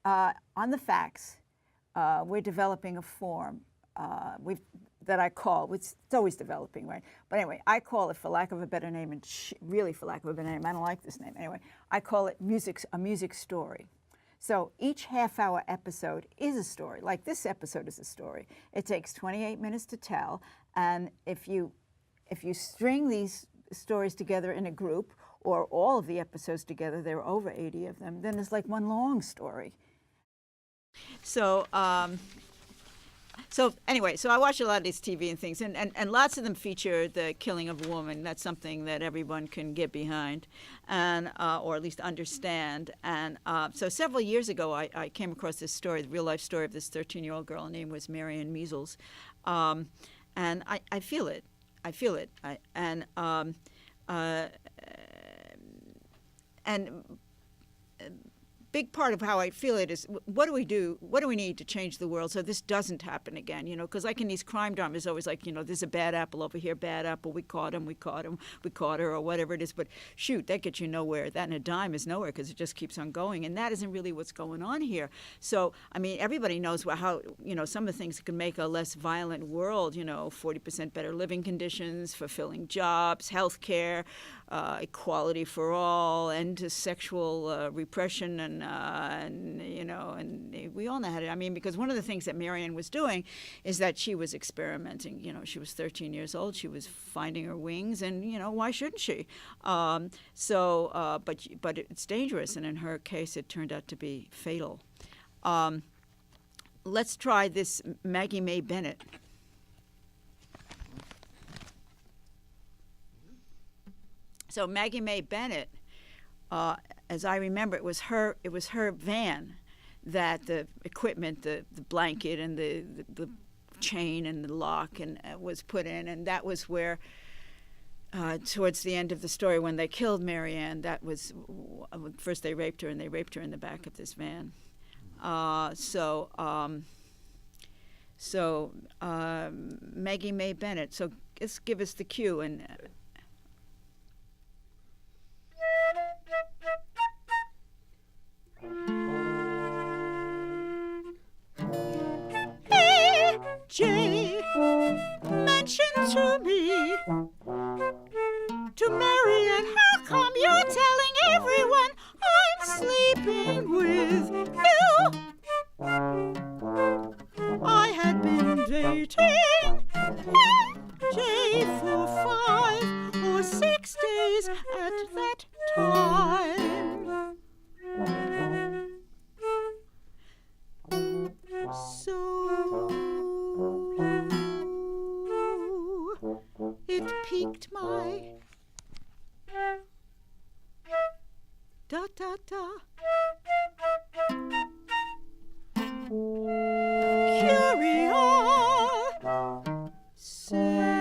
on the facts, we're developing a form that I call, it's always developing, right? But anyway, I call it, for lack of a better name, and really for lack of a better name, I don't like this name. Anyway, I call it a music story. So each half-hour episode is a story. Like this episode is a story. It takes 28 minutes to tell, and if you string these stories together in a group, or all of the episodes together, there are over 80 of them, then it's like one long story. So anyway, so I watch a lot of these TV and things, and lots of them feature the killing of a woman. That's something that everyone can get behind, and or at least understand. And so several years ago, I came across this story, the real-life story of this 13-year-old girl. Her name was Marianne Measles, and I feel it. I feel it. Big part of how I feel it is, what do we do? What do we need to change the world so this doesn't happen again? You know, because like in these crime dramas, always like, you know, there's a bad apple over here, bad apple. We caught him, we caught her, or whatever it is. But shoot, that gets you nowhere. That and a dime is nowhere because it just keeps on going, and that isn't really what's going on here. So I mean, everybody knows how, you know, some of the things that can make a less violent world. You know, 40% better living conditions, fulfilling jobs, health care, equality for all, end to sexual repression, and you know, and we all know how to. I mean, because one of the things that Marianne was doing is that she was experimenting. You know, she was 13 years old. She was finding her wings, and you know, why shouldn't she? But it's dangerous, and in her case, it turned out to be fatal. Let's try this Maggie May Bennett. So Maggie May Bennett, as I remember, it was her van, that the equipment, the blanket and the chain and the lock and was put in, and that was where, towards the end of the story, when they killed Marianne, that was first they raped her, and they raped her in the back of this van. Maggie May Bennett. So just give us the cue and. Jay mentioned to me, to Marianne, how come you're telling everyone I'm sleeping with you? I had been dating Jay for 5 or 6 days at that time. So it piqued my curiosity.